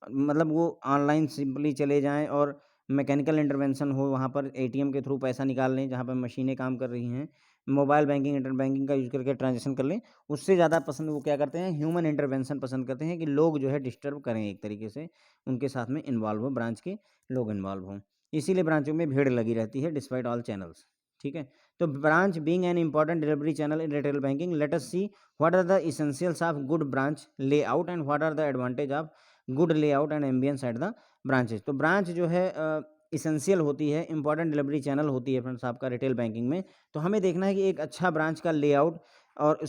मतलब वो ऑनलाइन सिंपली चले जाएँ और मैकेनिकल इंटरवेंशन हो, वहाँ पर एटीएम के थ्रू पैसा निकाल लें जहाँ पर मशीनें काम कर रही हैं, मोबाइल बैंकिंग, इंटरनेट बैंकिंग का यूज़ करके ट्रांज़ैक्शन कर लें। उससे ज़्यादा पसंद वो क्या करते हैं, ह्यूमन इंटरवेंशन पसंद करते हैं कि लोग जो है डिस्टर्ब करें, एक तरीके से उनके साथ में इन्वॉल्व हो, ब्रांच के लोग इन्वॉल्व हों। इसीलिए ब्रांचों में भीड़ लगी रहती है डिस्पाइट ऑल चैनल्स। ठीक है? तो branch being an important delivery channel in retail banking, let us see what are the essentials of good branch layout and what are the advantage of good layout and ambiance at the branches. तो branch जो है essential होती है, important delivery channel होती है friends आपका retail banking में। तो हमें देखना है कि एक अच्छा ब्रांच का लेआउट और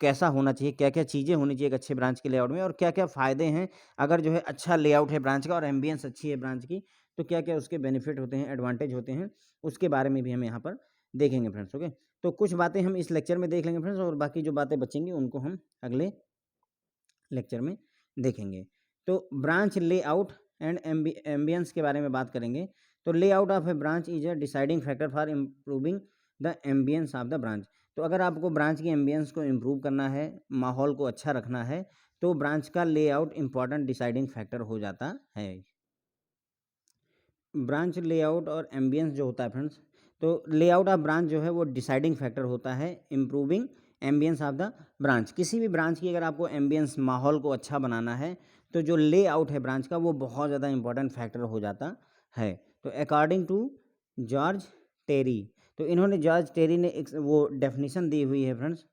कैसा होना चाहिए, क्या-क्या चीज़ें होनी चाहिए एक अच्छे ब्रांच के लेआउट में, और क्या-क्या फ़ायदे हैं अगर जो है अच्छा लेआउट है ब्रांच का और एम्बियंस अच्छी है ब्रांच की, तो क्या-क्या उसके बेनिफिट होते हैं, एडवांटेज होते हैं, उसके बारे में भी हम यहाँ पर देखेंगे फ्रेंड्स। ओके, तो कुछ बातें हम इस लेक्चर में देख लेंगे फ्रेंड्स, और बाकी जो बातें बचेंगी उनको हम अगले लेक्चर में देखेंगे। तो ब्रांच लेआउट एंड एम्बियंस के बारे में बात करेंगे। तो layout of A branch is a deciding factor for improving the ambience of the branch. तो अगर आपको ब्रांच की एम्बियंस को इम्प्रूव करना है, माहौल को अच्छा रखना है, तो ब्रांच का लेआउट इंपॉर्टेंट डिसाइडिंग फैक्टर हो जाता है। ब्रांच लेआउट और एम्बियंस जो होता है फ्रेंड्स, तो लेआउट ऑफ ब्रांच जो है वो डिसाइडिंग फैक्टर होता है improving ambience of the branch. किसी भी ब्रांच की अगर आपको एम्बियंस, माहौल को अच्छा बनाना है, तो जो लेआउट है ब्रांच का वो बहुत ज़्यादा इंपॉर्टेंट फैक्टर हो जाता है। तो अकॉर्डिंग टू जॉर्ज टेरी, तो इन्होंने जॉर्ज टेरी ने एक वो डेफिनेशन दी हुई है फ्रेंड्स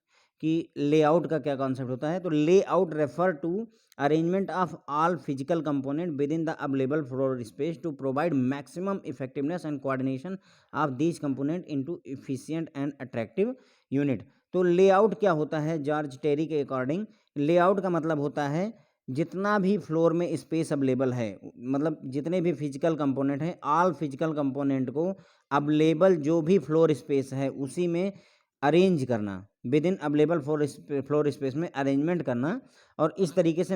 कि लेआउट का क्या कॉन्सेप्ट होता है। तो layout refer to arrangement of all physical component within the available floor space to provide maximum effectiveness and coordination of these component into efficient and attractive unit. तो layout क्या होता है George टेरी के according? Layout का मतलब होता है जितना भी फ्लोर में स्पेस अवेलेबल है, मतलब जितने भी फिजिकल कंपोनेंट हैं, ऑल फिजिकल कंपोनेंट को अवेलेबल जो भी फ्लोर स्पेस है उसी में अरेंज करना, with in available floor space में अरेंजमेंट करना, और इस तरीके से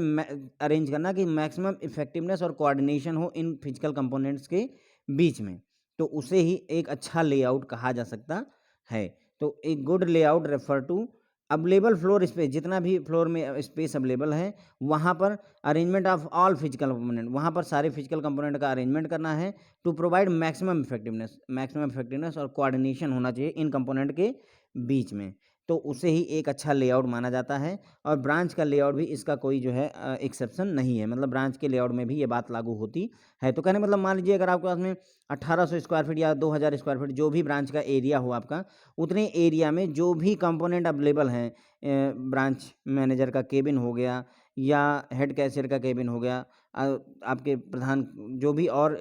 अरेंज करना कि मैक्सिमम इफेक्टिवनेस और कोऑर्डिनेशन हो इन फिजिकल कंपोनेंट्स के बीच में, तो उसे ही एक अच्छा लेआउट कहा जा सकता है। तो एक good layout refer to available floor space, जितना भी फ्लोर में स्पेस अवेलेबल है वहाँ पर arrangement of all physical component, वहाँ पर सारे फिजिकल कंपोनेंट का अरेंजमेंट करना है, टू प्रोवाइड मैक्सिमम इफेक्टिवनेस और कोऑर्डिनेशन होना चाहिए इन कंपोनेंट के बीच में, तो उसे ही एक अच्छा लेआउट माना जाता है। और ब्रांच का लेआउट भी इसका कोई जो है एक्सेप्शन नहीं है, मतलब ब्रांच के लेआउट में भी ये बात लागू होती है। तो कहने मतलब मान लीजिए अगर आपके पास में 1800 स्क्वायर फीट या 2000 स्क्वायर फीट जो भी ब्रांच का एरिया हो आपका, उतने एरिया में जो भी कंपोनेंट अवेलेबल हैं, ब्रांच मैनेजर का केबिन हो गया या हेड कैशियर का केबिन हो गया, आपके प्रधान जो भी और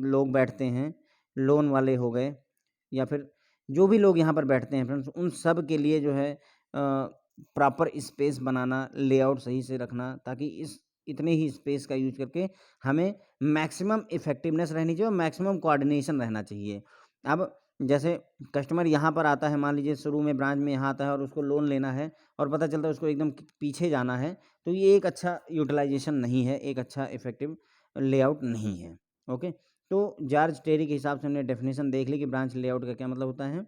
लोग बैठते हैं, लोन वाले हो गए, या फिर जो भी लोग यहाँ पर बैठते हैं फ्रेंड्स, उन सब के लिए जो है प्रॉपर स्पेस बनाना, लेआउट सही से रखना, ताकि इस इतने ही स्पेस का यूज करके हमें मैक्सिमम इफेक्टिवनेस रहनी चाहिए और मैक्सिमम कोऑर्डिनेशन रहना चाहिए। अब जैसे कस्टमर यहाँ पर आता है, मान लीजिए शुरू में ब्रांच में यहाँ आता है और उसको लोन लेना है और पता चलता है उसको एकदम पीछे जाना है, तो ये एक अच्छा यूटिलाइजेशन नहीं है, एक अच्छा इफेक्टिव लेआउट नहीं है। ओके, तो जॉर्ज टेरी के हिसाब से हमने डेफिनेशन देख ली कि ब्रांच लेआउट का क्या मतलब होता है।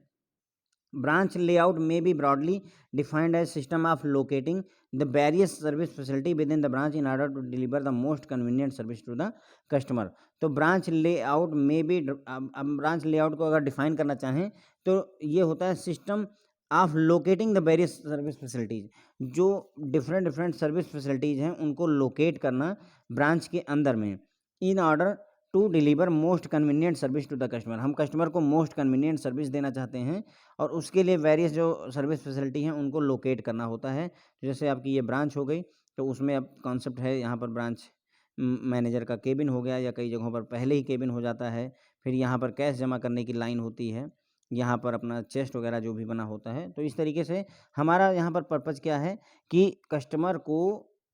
ब्रांच लेआउट में be broadly defined as system of locating the various service facility within the branch in order to deliver the most convenient service to the customer. तो branch layout में भी, branch layout को अगर define करना चाहें तो ये होता है system of locating the various service facilities, जो डिफरेंट सर्विस फैसिलिटीज़ हैं उनको लोकेट करना ब्रांच के अंदर में, in order to deliver most convenient service to the customer. हम कस्टमर को मोस्ट कन्वीनियंट सर्विस देना चाहते हैं और उसके लिए वेरियस जो सर्विस फैसिलिटी हैं उनको लोकेट करना होता है। जैसे आपकी ये ब्रांच हो गई, तो उसमें अब कॉन्सेप्ट है यहाँ पर ब्रांच मैनेजर का केबिन हो गया, या कई जगहों पर पहले ही केबिन हो जाता है, फिर यहाँ पर कैश जमा करने की लाइन होती है, यहाँ पर अपना चेस्ट वगैरह जो भी बना होता है। तो इस तरीके से हमारा यहाँ पर पर्पज़ क्या है कि कस्टमर को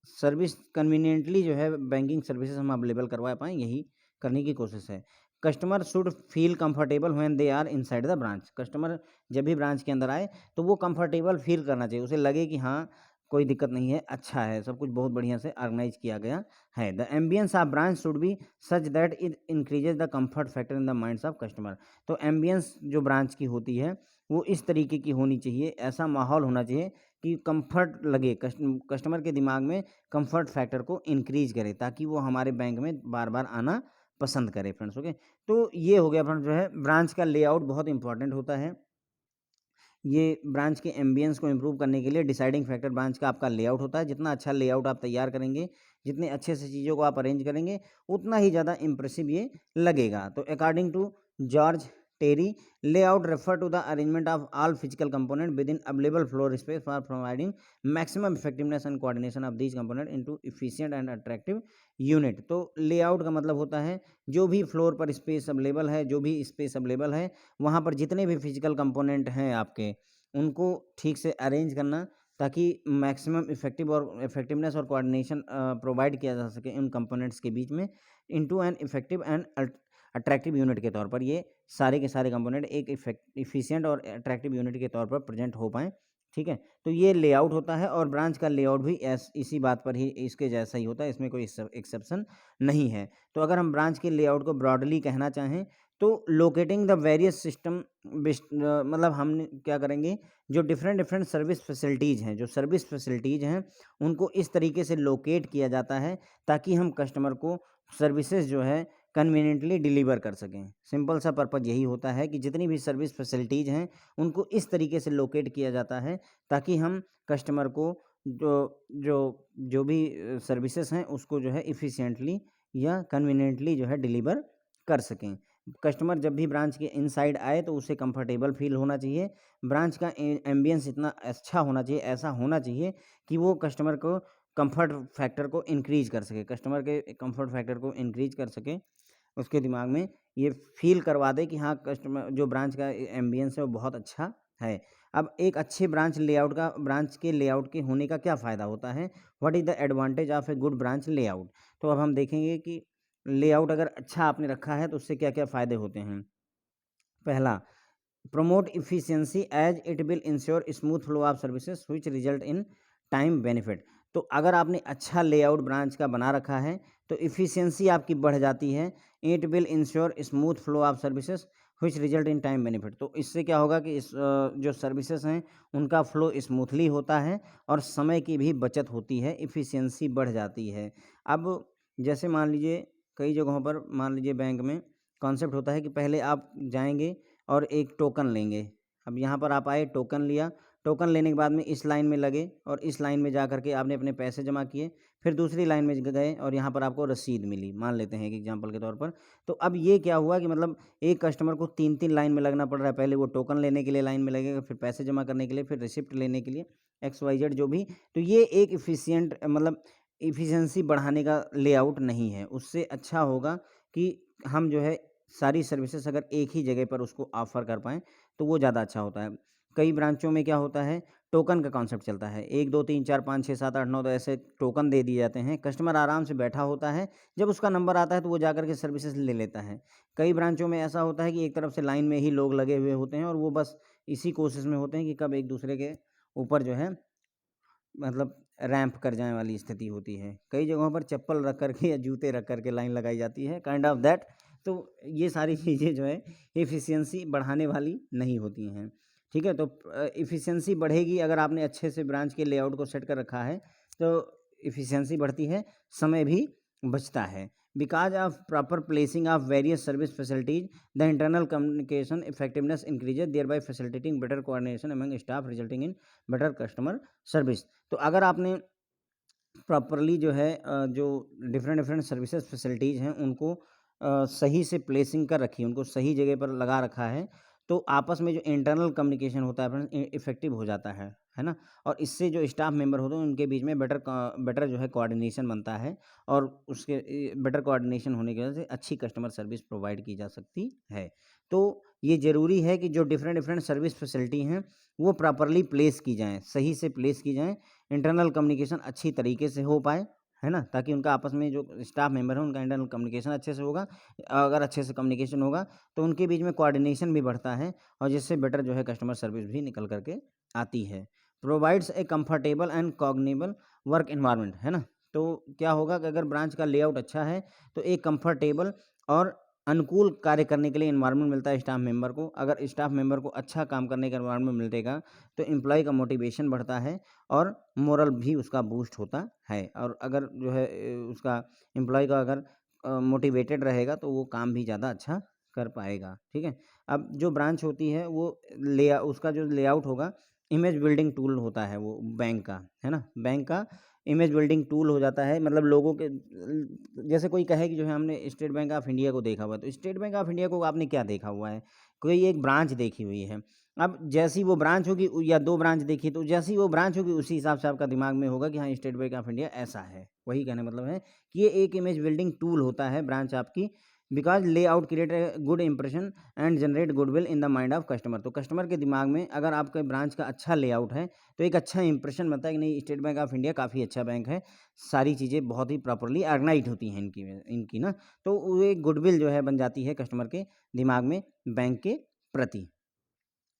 सर्विस कन्वीनिएंटली जो है बैंकिंग सर्विसेज हम अवेलेबल करवा पाएँ, यही करने की कोशिश है। Customer should feel comfortable when they are inside the branch. Customer जब भी ब्रांच के अंदर आए तो वो कंफर्टेबल फील करना चाहिए, उसे लगे कि हाँ कोई दिक्कत नहीं है, अच्छा है, सब कुछ बहुत बढ़िया से ऑर्गेनाइज किया गया है। The ambience of branch should be such that it increases the comfort factor in the minds of customer. तो एम्बियंस जो ब्रांच की होती है वो इस तरीके की होनी चाहिए, ऐसा माहौल होना चाहिए कि कंफर्ट लगे, कस्टमर के दिमाग में कंफर्ट फैक्टर को इंक्रीज करे, ताकि वो हमारे बैंक में बार बार आना पसंद करे फ्रेंड्स। ओके, तो ये हो गया फ्रेंड्स, जो है ब्रांच का लेआउट बहुत इंपॉर्टेंट होता है। ये ब्रांच के एम्बियंस को इम्प्रूव करने के लिए डिसाइडिंग फैक्टर ब्रांच का आपका लेआउट होता है। जितना अच्छा लेआउट आप तैयार करेंगे, जितने अच्छे से चीज़ों को आप अरेंज करेंगे, उतना ही ज़्यादा इंप्रेसिव ये लगेगा। तो according to George Terry, layout refer to the arrangement of all physical component within available floor space for providing maximum effectiveness and coordination of these component into efficient and attractive unit. तो layout का मतलब होता है जो भी floor पर space available है, जो भी स्पेस अवेलेबल है, वहाँ पर जितने भी फिजिकल कंपोनेंट हैं आपके, उनको ठीक से अरेंज करना, ताकि मैक्सिमम इफेक्टिव और इफेक्टिवनेस और कोऑर्डिनेशन प्रोवाइड किया जा सके उन कंपोनेंट्स के बीच में into an effective and attractive unit के तौर पर। ये सारे के सारे कंपोनेंट एक इफिशिएंट और अट्रैक्टिव यूनिट के तौर पर प्रेजेंट हो पाएँ। ठीक है, तो ये लेआउट होता है और ब्रांच का लेआउट भी इसी बात पर ही इसके जैसा ही होता है, इसमें कोई एक्सेप्शन नहीं है। तो अगर हम ब्रांच के लेआउट को ब्रॉडली कहना चाहें तो लोकेटिंग द वेरियस सिस्टम, मतलब हम क्या करेंगे, जो डिफरेंट डिफरेंट सर्विस फैसिलिटीज़ हैं, जो सर्विस फैसिलिटीज़ हैं, उनको इस तरीके से लोकेट किया जाता है ताकि हम कस्टमर को सर्विसेज जो है कन्वीनियंटली डिलीवर कर सकें। सिंपल सा पर्पज़ यही होता है कि जितनी भी सर्विस फैसिलिटीज़ हैं उनको इस तरीके से लोकेट किया जाता है ताकि हम कस्टमर को जो जो जो भी सर्विसेज हैं उसको जो है इफ़िशिएंटली या कन्वीनियंटली जो है डिलीवर कर सकें। कस्टमर जब भी ब्रांच के इनसाइड आए तो उसे कंफर्टेबल फील होना चाहिए। ब्रांच का एम्बियंस इतना अच्छा होना चाहिए, ऐसा होना चाहिए कि वो कस्टमर को कंफर्ट फैक्टर को इंक्रीज कर सके, कस्टमर के कंफर्ट फैक्टर को इंक्रीज कर सके, उसके दिमाग में ये फील करवा दे कि हाँ कस्टमर जो ब्रांच का एम्बियंस है वो बहुत अच्छा है। अब एक अच्छे ब्रांच के लेआउट के होने का क्या फ़ायदा होता है, what is the advantage of a good branch layout. तो अब हम देखेंगे कि लेआउट अगर अच्छा आपने रखा है तो उससे क्या-क्या फ़ायदे होते हैं। पहला, promote efficiency as it will ensure smooth flow of services which result in time benefit. तो अगर आपने अच्छा लेआउट ब्रांच का बना रखा है तो एफिशिएंसी आपकी बढ़ जाती है। It will ensure smooth flow of services which result in time benefit. तो इससे क्या होगा कि जो सर्विसेज हैं उनका फ्लो स्मूथली होता है और समय की भी बचत होती है, एफिशिएंसी बढ़ जाती है। अब जैसे मान लीजिए कई जगहों पर मान लीजिए बैंक में कॉन्सेप्ट होता है कि पहले आप जाएँगे और एक टोकन लेंगे। अब यहाँ पर आप आए, टोकन लिया, टोकन लेने के बाद में इस लाइन में लगे और इस लाइन में जा कर के आपने अपने पैसे जमा किए, फिर दूसरी लाइन में गए और यहाँ पर आपको रसीद मिली, मान लेते हैं एक एग्जांपल के तौर पर। तो अब ये क्या हुआ कि मतलब एक कस्टमर को 3-3 लाइन में लगना पड़ रहा है, पहले वो टोकन लेने के लिए लाइन में लगेगा, फिर पैसे जमा करने के लिए, फिर रिसिप्ट लेने के लिए, XYZ जो भी। तो ये एक एफिशिएंट मतलब एफिशिएंसी बढ़ाने का लेआउट नहीं है। उससे अच्छा होगा कि हम जो है सारी सर्विसेज अगर एक ही जगह पर उसको ऑफ़र कर पाएँ, तो वो ज़्यादा अच्छा होता है। कई ब्रांचों में क्या होता है, टोकन का कॉन्सेप्ट चलता है। 1, 2, 3, 4, 5, 6, 7, 8, 9 तो ऐसे टोकन दे दिए जाते हैं। कस्टमर आराम से बैठा होता है, जब उसका नंबर आता है तो वो जाकर के सर्विसेज़ ले लेता है। कई ब्रांचों में ऐसा होता है कि एक तरफ से लाइन में ही लोग लगे हुए होते हैं और वो बस इसी कोशिश में होते हैं कि कब एक-दूसरे के ऊपर जो है मतलब रैंप कर जाने वाली स्थिति होती है। कई जगहों पर चप्पल रख कर के या जूते रख कर के लाइन लगाई जाती है, काइंड ऑफ दैट। तो ये सारी चीज़ें जो है एफिशिएंसी बढ़ाने वाली नहीं होती हैं। ठीक है? तो एफिशिएंसी बढ़ेगी अगर आपने अच्छे से ब्रांच के लेआउट को सेट कर रखा है, तो एफिशिएंसी बढ़ती है, समय भी बचता है। Because of proper placing of various service facilities, the internal communication effectiveness increases thereby facilitating better coordination among staff resulting in better customer service. तो अगर आपने प्रॉपरली जो है जो डिफरेंट डिफरेंट सर्विसेज फैसिलिटीज़ हैं उनको सही से प्लेसिंग कर रखी है, उनको सही जगह पर लगा रखा है, तो आपस में जो इंटरनल कम्युनिकेशन होता है फ्रेंड्स इफेक्टिव हो जाता है ना? और इससे जो स्टाफ मेंबर होते हैं उनके बीच में बेटर जो है कोऑर्डिनेशन बनता है और उसके बेटर कोऑर्डिनेशन होने की वजह से अच्छी कस्टमर सर्विस प्रोवाइड की जा सकती है। तो ये ज़रूरी है कि जो डिफरेंट सर्विस फैसिलिटी हैं वो प्रॉपरली प्लेस की जाएँ, सही से प्लेस की जाएँ, इंटरनल कम्युनिकेशन अच्छी तरीके से हो पाए, है ना? ताकि उनका आपस में जो स्टाफ मेंबर है उनका इंटरनल कम्युनिकेशन अच्छे से होगा। अगर अच्छे से कम्युनिकेशन होगा तो उनके बीच में कोऑर्डिनेशन भी बढ़ता है और जिससे बेटर जो है कस्टमर सर्विस भी निकल कर के आती है। Provides a comfortable and cognizable work environment, है ना? तो क्या होगा कि अगर ब्रांच का लेआउट अच्छा है तो एक कंफर्टेबल और अनुकूल कार्य करने के लिए एनवायरनमेंट मिलता है स्टाफ मेंबर को। अगर स्टाफ मेंबर को अच्छा काम करने का एनवायरनमेंट मिलेगा तो एम्प्लॉय का मोटिवेशन बढ़ता है और मोरल भी उसका बूस्ट होता है। और अगर जो है उसका एम्प्लॉय का अगर मोटिवेटेड रहेगा तो वो काम भी ज़्यादा अच्छा कर पाएगा, ठीक है। अब जो ब्रांच होती है वो उसका जो लेआउट होगा इमेज बिल्डिंग टूल होता है वो बैंक का, है ना। बैंक का इमेज बिल्डिंग टूल हो जाता है, मतलब लोगों के जैसे कोई कहे कि जो है हमने स्टेट बैंक ऑफ इंडिया को देखा हुआ है, तो स्टेट बैंक ऑफ इंडिया को आपने क्या देखा हुआ है? कोई एक ब्रांच देखी हुई है। अब जैसी वो ब्रांच होगी या 2 ब्रांच देखी, तो जैसी वो ब्रांच होगी उसी हिसाब से आपका दिमाग में होगा कि हाँ, स्टेट बैंक ऑफ इंडिया ऐसा है। वही कहने का मतलब है कि ये एक इमेज बिल्डिंग टूल होता है ब्रांच आपकी, because layout create a good impression and generate goodwill in the mind of customer. तो कस्टमर के दिमाग में अगर आपके ब्रांच का अच्छा लेआउट है तो एक अच्छा इंप्रेशन बनता है कि नहीं, स्टेट बैंक ऑफ इंडिया काफ़ी अच्छा बैंक है, सारी चीज़ें बहुत ही प्रॉपर्ली ऑर्गेनाइज़ होती हैं इनकी ना, तो वो एक गुडविल जो है बन जाती है कस्टमर के दिमाग में बैंक के प्रति।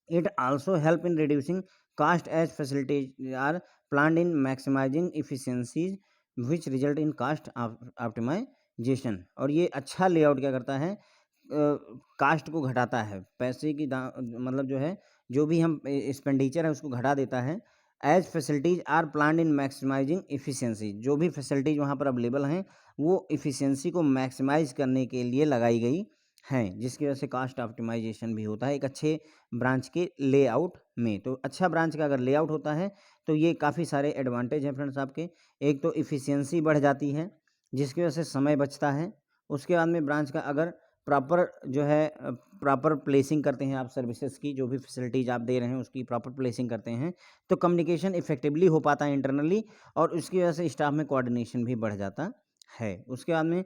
It also help in reducing cost as facilities are planned in maximizing efficiencies which result in cost optimization। और ये अच्छा लेआउट क्या करता है, कास्ट को घटाता है, पैसे की मतलब जो है जो भी हम एक्सपेंडिचर है उसको घटा देता है। As facilities are planned in maximising efficiency, जो भी फैसिलिटीज़ वहाँ पर अवेलेबल हैं वो इफ़िशियंसी को मैक्सिमाइज़ करने के लिए लगाई गई हैं, जिसकी वजह से कास्ट ऑप्टिमाइजेशन भी होता है एक अच्छे ब्रांच के लेआउट में। तो अच्छा ब्रांच का अगर लेआउट होता है तो ये काफ़ी सारे एडवांटेज हैं फ्रेंड्स आपके। एक तो इफ़िशियंसी बढ़ जाती है जिसकी वजह से समय बचता है। उसके बाद में ब्रांच का अगर प्रॉपर जो है प्रॉपर प्लेसिंग करते हैं आप सर्विसेज की, जो भी फैसिलिटीज़ आप दे रहे हैं उसकी प्रॉपर प्लेसिंग करते हैं तो कम्युनिकेशन इफेक्टिवली हो पाता है इंटरनली, और उसकी वजह से स्टाफ में कोऑर्डिनेशन भी बढ़ जाता है। उसके बाद में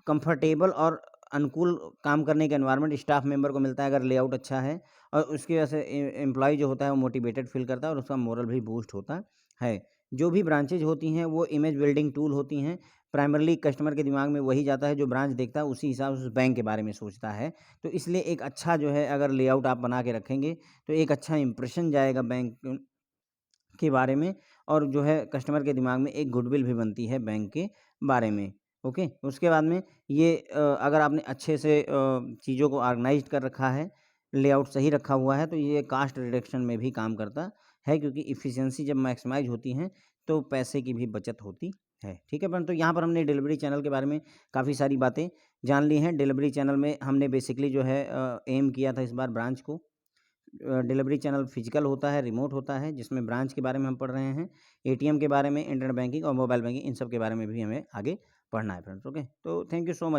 कंफर्टेबल और अनुकूल काम करने का एनवायरनमेंट स्टाफ मेंबर को मिलता है अगर लेआउट अच्छा है, और उसकी वजह से एम्प्लॉय जो होता है वो मोटिवेटेड फील करता है और उसका मोरल भी बूस्ट होता है। जो भी ब्रांचेज होती हैं वो इमेज बिल्डिंग टूल होती हैं। प्राइमरली कस्टमर के दिमाग में वही जाता है, जो ब्रांच देखता है उसी हिसाब से उस बैंक के बारे में सोचता है। तो इसलिए एक अच्छा जो है अगर लेआउट आप बना के रखेंगे तो एक अच्छा इंप्रेशन जाएगा बैंक के बारे में, और जो है कस्टमर के दिमाग में एक गुडविल भी बनती है बैंक के बारे में। ओके, उसके बाद में ये अगर आपने अच्छे से चीज़ों को ऑर्गेनाइज़्ड कर रखा है, लेआउट सही रखा हुआ है, तो ये कास्ट रिडक्शन में भी काम करता है, क्योंकि इफ़िशियंसी जब मैक्सिमाइज़ होती हैं तो पैसे की भी बचत होती है। ठीक है फ्रेंड, तो यहाँ पर हमने डिलीवरी चैनल के बारे में काफ़ी सारी बातें जान ली हैं। डिलीवरी चैनल में हमने बेसिकली जो है एम किया था इस बार ब्रांच को। डिलीवरी चैनल फिजिकल होता है, रिमोट होता है, जिसमें ब्रांच के बारे में हम पढ़ रहे हैं, एटीएम के बारे में, इंटरनेट बैंकिंग और मोबाइल बैंकिंग, इन सब के बारे में भी हमें आगे पढ़ना है फ्रेंड्स। ओके, तो थैंक यू सो मच।